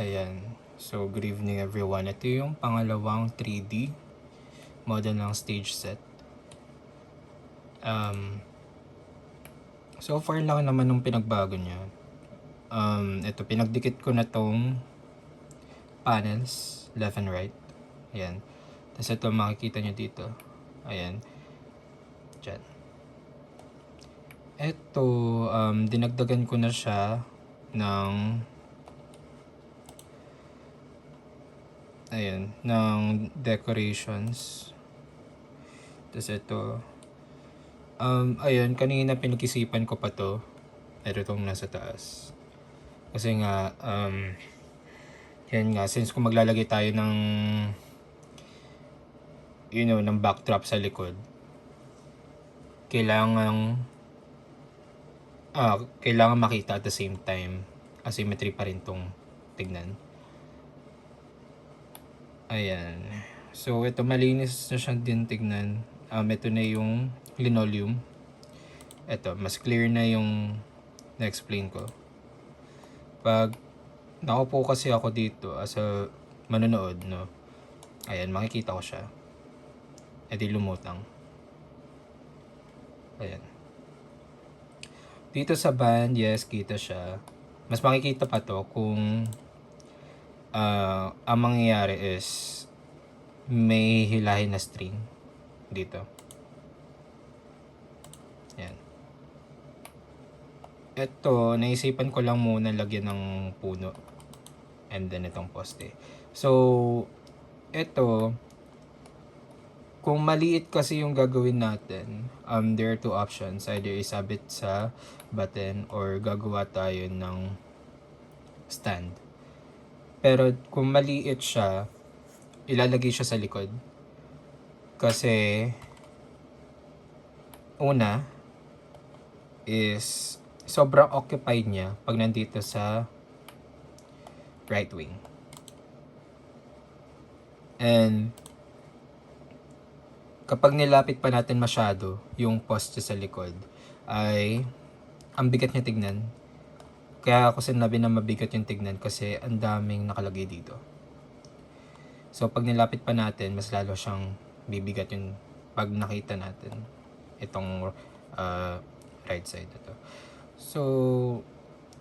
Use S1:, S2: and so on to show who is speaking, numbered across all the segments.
S1: Ayan. So, good evening everyone. Ito yung pangalawang 3D model ng stage set. So far lang naman nung pinagbago niya. Ito, pinagdikit ko na tong panels, left and right. Ayan. Tapos ito, makikita nyo dito. Ayan. Diyan. Ito, dinagdagan ko na siya ng decorations. Tapos ito, ayun, kanina pinag-isipan ko pa to. Ito itong nasa taas. Kasi nga, yan nga, since kung maglalagay tayo ng, ng backdrop sa likod, kailangan makita at the same time. Asymmetry pa rin tong tignan. Ayan. So, ito malinis na siya din tignan. Ito na yung linoleum. Ito, mas clear na yung na-explain ko. Pag nakaupo kasi ako dito as a manonood, no? Ayan, makikita ko siya. Edi lumutang. Ayan. Dito sa band, yes, kita siya. Mas makikita pa to kung ang mangyayari is may hilahin na string dito. Yan. Ito, naisipan ko lang muna lagyan ng puno. And then itong poste. So, ito, kung maliit kasi yung gagawin natin, there are two options. Either isabit sa button or gagawa tayo ng stand. Pero kung maliit siya, ilalagay siya sa likod. Kasi, una, is sobrang occupied niya pag nandito sa right wing. And, kapag nilapit pa natin masyado yung poste sa likod, ay ang bigat niya tignan. Kaya ako sinabi na mabigat yung tignan kasi ang daming nakalagay dito. So, pag nilapit pa natin, mas lalo siyang bibigat yung pag nakita natin itong right side ito. So,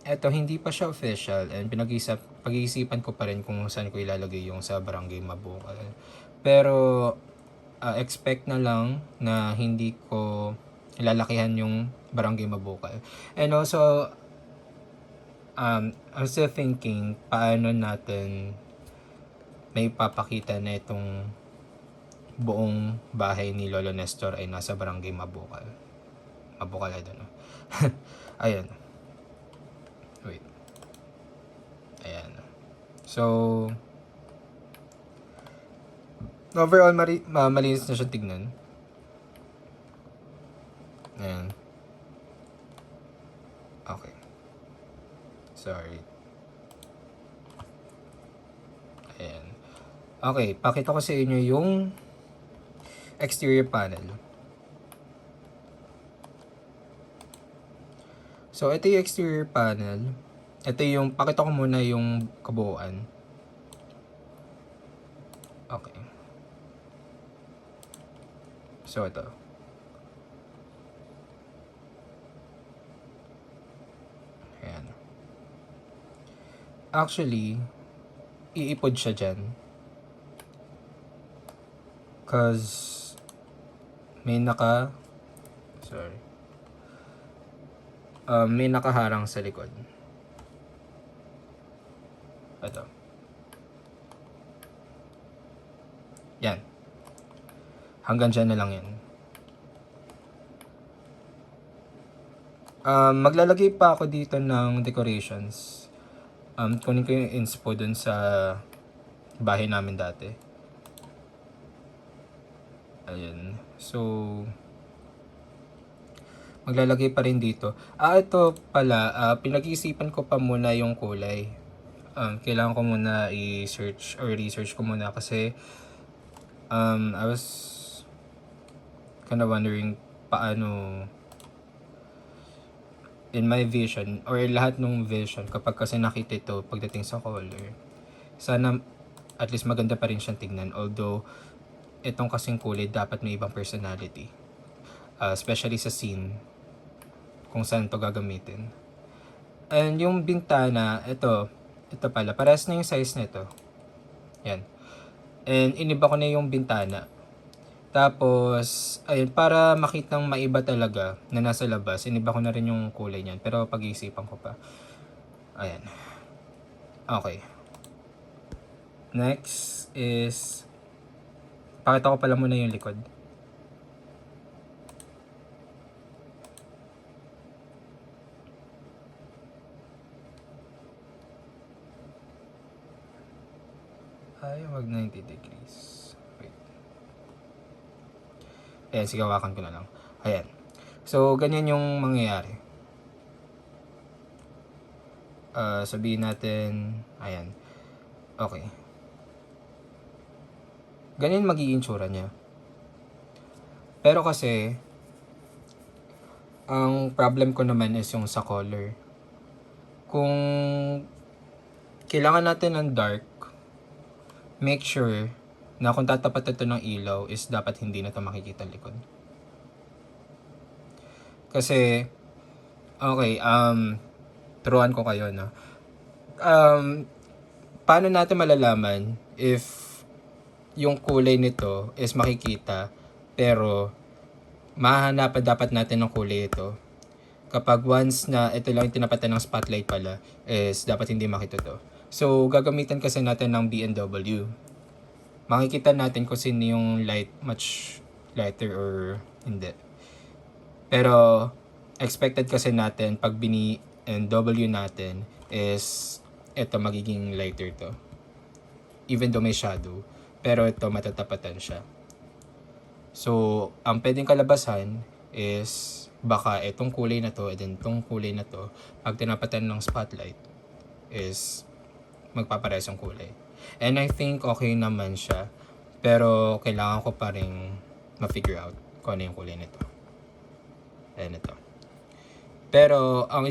S1: eto, hindi pa siya official and pag-iisipan ko pa rin kung saan ko ilalagay yung sa Barangay Mabukal. Pero, expect na lang na hindi ko ilalakihan yung Barangay Mabukal. And also, I'm still thinking paano natin may papakita na itong buong bahay ni Lolo Nestor ay nasa Barangay Mabukal. Mabukal, I don't know. Ayan. Wait. Ayan. So, overall, malinis na siya tignan. Ayan. Okay. Sorry. Ayan. Okay, pakita ko sa inyo yung exterior panel. So, ito yung exterior panel. Ito yung, pakita ko muna yung kabuuan. Okay. So, ito. Ayan. Actually, iipod siya dyan. Cause, may nakaharang sa likod. Ito. Yan. Hanggang dyan na lang yan. Maglalagay pa ako dito ng decorations. Kunin ko yung inspo dun sa bahay namin dati. Ayan. So, maglalagay pa rin dito. Ito pala, pinag-iisipan ko pa muna yung kulay. Kailangan ko muna i-search or research ko muna kasi I was kind of wondering paano in my vision or lahat ng vision kapag kasi nakita ito pagdating sa color Sana at least maganda pa rin siyang tignan. Although, itong kasing kulay dapat may ibang personality. Especially sa scene kung saan to gagamitin. And yung bintana, ito pala, parehas na yung size nito. Yan. And iniba ko na yung bintana. Tapos, ayun, para makitang maiba talaga na nasa labas, iniba ko na rin yung kulay niyan. Pero pag-iisipan ko pa. Ayan. Okay. Next is, pakita ko pala muna yung likod. Ay, wag 90 degrees. Wait. Ayan, sige, hawakan ko na lang. Ayan. So, ganyan yung mangyayari. Sabihin natin, ayan. Okay. Ganyan magiging tsura niya. Pero kasi, ang problem ko naman is yung sa color. Kung kailangan natin ng dark, make sure na kung tatapat ito ng ilaw is dapat hindi na ito makikita likod. Kasi, okay, turuan ko kayo, no? Paano natin malalaman if yung kulay nito is makikita, pero mahahanapan dapat natin ng kulay ito. Kapag once na ito lang yung tinapatan ng spotlight pala, is dapat hindi makita to. So, gagamitan kasi natin ng B&W. Makikita natin kung sino yung light, much lighter or hindi. Pero, expected kasi natin pag B&W natin is ito magiging lighter to. Even though may shadow. Pero ito matatapatan siya. So, ang pwedeng kalabasan is baka itong kulay na to and then itong kulay na to, pag tinapatan ng spotlight is magpapares yung kulay. And I think okay naman siya. Pero kailangan ko pa rin ma-figure out kung ano yung kulay nito. Ayan ito. Pero ang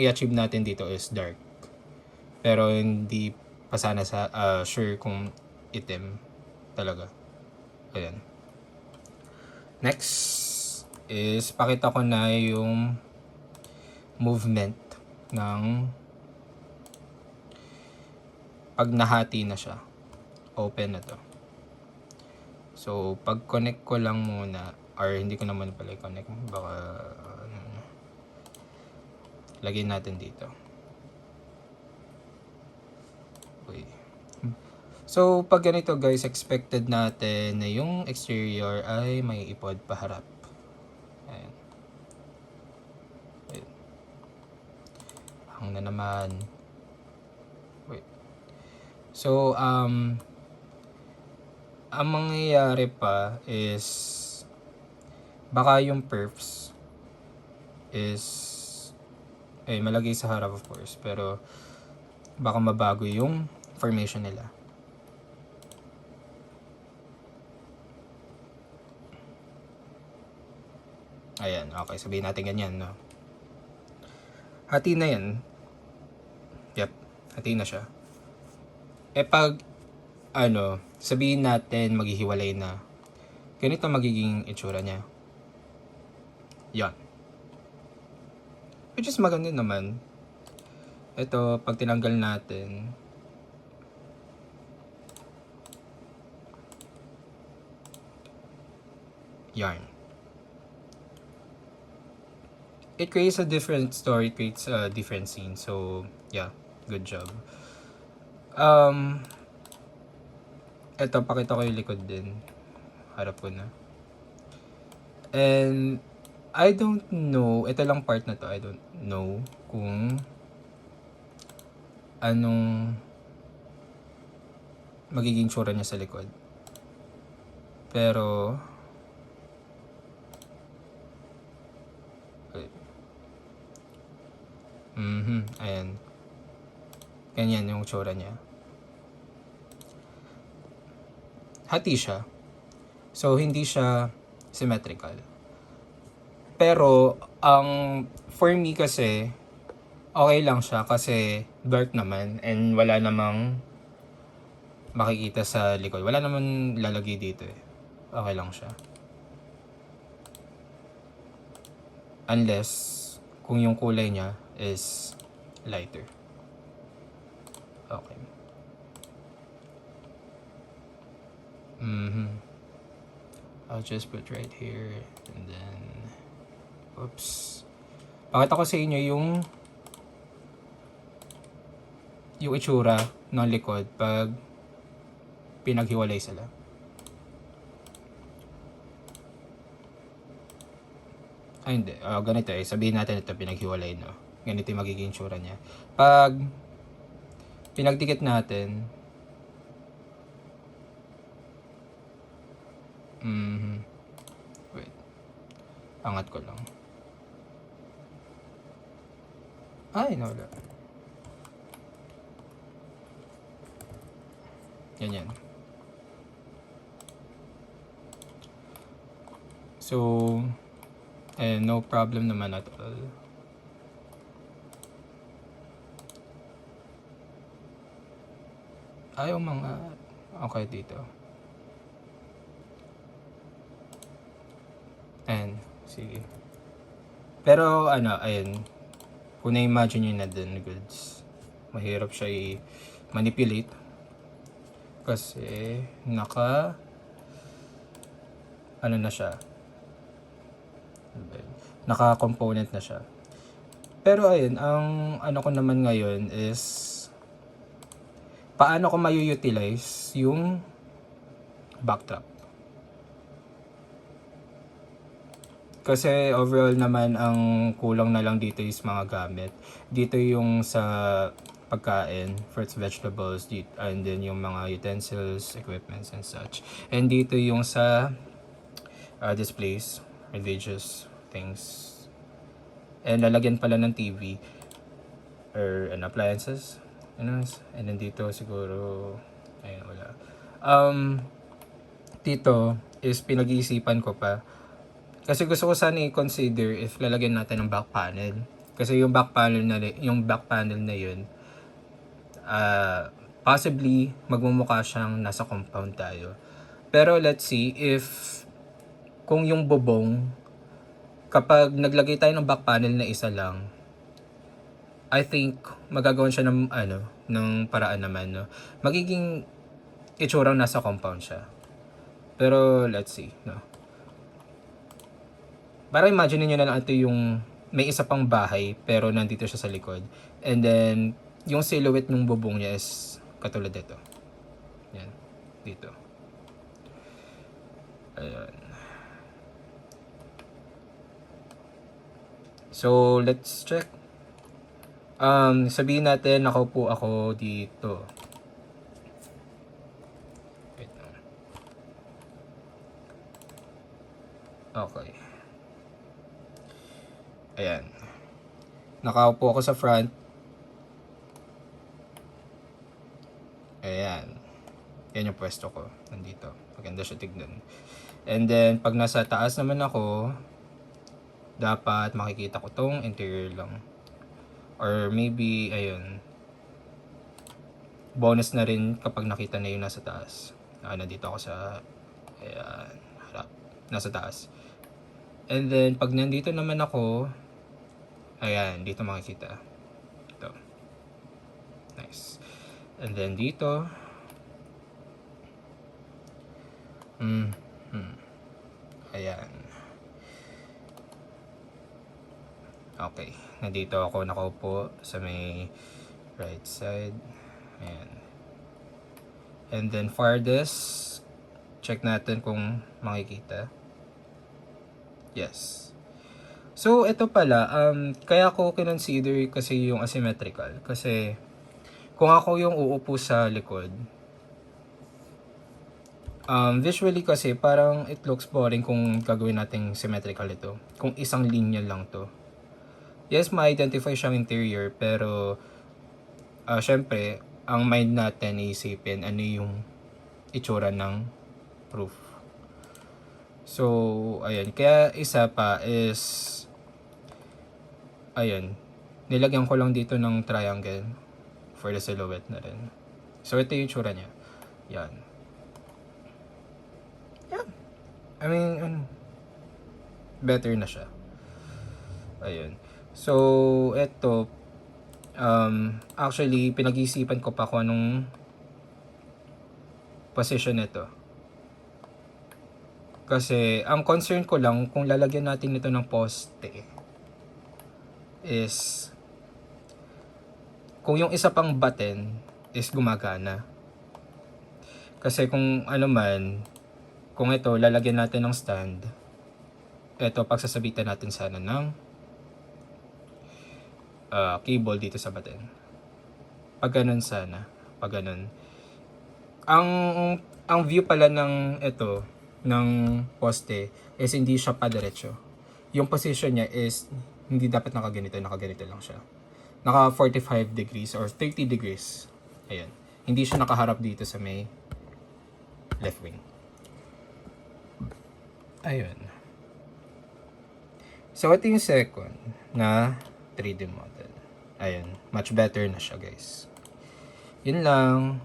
S1: i-achieve natin dito is dark. Pero hindi pa sana sure kung itim talaga. Ayan. Next is pakita ko na yung movement ng pag nahati na siya. Open na to. So, pag connect ko lang muna, or hindi ko naman pala i-connect, baka lagyan natin dito. Okay. So, pag ganito guys, expected natin na yung exterior ay may ipod paharap. Ayan. Ayan. Ang na naman. Wait. So, ang mangyayari pa is baka yung perfs is malagay sa harap of course, pero baka mabago yung formation nila. Ayan, okay, sabihin natin ganyan, no? Hati na yan. Yep, hati na siya. Pag sabihin natin maghihiwalay na, ganito magiging itsura niya. Yan. Which is maganda naman. Ito, pag tinanggal natin, yarn. It creates a different story, it creates a different scene. So, yeah, good job. Ito, pakita ko yung likod din. Harap ko na. And, I don't know, ito lang part na to, I don't know kung anong magiging tsura niya sa likod. Pero, ayan. Ganyan yung tsura niya. Hati siya. So, hindi siya symmetrical. Pero, for me kasi, okay lang siya kasi dark naman and wala namang makikita sa likod. Wala naman lalagay dito eh. Okay lang siya. Unless, kung yung kulay niya is lighter. Okay. I'll just put right here. And then, oops. Pakita ko sa inyo yung itsura ng likod pag pinaghiwalay sila. Ay hindi, ganito eh. Sabihin natin ito pinaghiwalay, no? Ganito yung magiging itsura niya. Pag pinagdikit natin, wait, angat ko lang. Ay, nawala. Yan. So, no problem naman at all. Ayaw mga, okay dito. Ayan, sige. Pero ayun, kung na-imagine nyo na din goods, mahirap siya i-manipulate. Kasi, na siya. Naka-component na siya. Pero ayun, ang ko naman ngayon is, paano ko mayu-utilize yung backdrop. Kasi overall naman, ang kulang na lang dito is mga gamit. Dito yung sa pagkain, fruits, vegetables, and then yung mga utensils, equipments, and such. And dito yung sa displays, religious things. And lalagyan pala ng TV or appliances. And then dito siguro, ayun, wala. Dito is pinag-iisipan ko pa. Kasi gusto ko sana i-consider if lalagyan natin ng back panel. Kasi yung back panel na yun, possibly magmumukha siyang nasa compound tayo. Pero let's see if kung yung bubong, kapag naglagay tayo ng back panel na isa lang, I think magagawan siya ng paraan naman, no? Magiging itsurang nasa compound siya. Pero let's see, no? Para imagine niyo na lang ito yung may isa pang bahay pero nandito siya sa likod. And then yung silhouette ng bubong niya is katulad dito. Yan, dito. Ayan. So, let's check. Sabihin natin nakaupo ako dito. Okay. Ayan. Nakaupo ako sa front. Ayan. Yan yung pwesto ko. Nandito. Maganda siya tignan. And then, pag nasa taas naman ako, dapat makikita ko tong interior lang. Or maybe, ayun. Bonus na rin kapag nakita na yung nasa taas. Nandito ako sa, ayan, harap. Nasa taas. And then, pag nandito naman ako, ayan, dito makikita. Ito. Nice. And then dito. Ayan. Okay. Nandito ako nakaupo sa may right side. Ayan. And then farthest, check natin kung makikita. Yes. So, ito pala, kaya ko kinonsider kasi yung asymmetrical. Kasi, kung ako yung uupo sa likod, visually kasi, parang it looks boring kung gagawin nating symmetrical ito. Kung isang linya lang to. Yes, ma-identify siyang interior, pero, syempre, ang mind natin iisipin ano yung itsura ng roof. So, ayun. Kaya isa pa is, ayun, nilagyan ko lang dito ng triangle for the silhouette na rin. So, ito yung itsura niya. Yan. Yeah. I mean, better na siya. Ayun. So, eto, actually, pinag-iisipan ko pa kung anong position nito. Kasi, ang concern ko lang, kung lalagyan natin nito ng poste, is, kung yung isa pang button is gumagana. Kasi kung ano man, kung ito, lalagyan natin ng stand, ito, pagsasabitan natin sana ng cable dito sa button. Pag ganun sana. Pag ganun. Ang view pala ng ito, ng poste, is hindi siya padiretso. Yung position niya is, hindi dapat nakaganito lang siya. Naka 45 degrees or 30 degrees. Ayan. Hindi siya nakaharap dito sa may left wing. Ayun. So, ito yung second na 3D model. Ayun. Much better na siya, guys. Yun lang.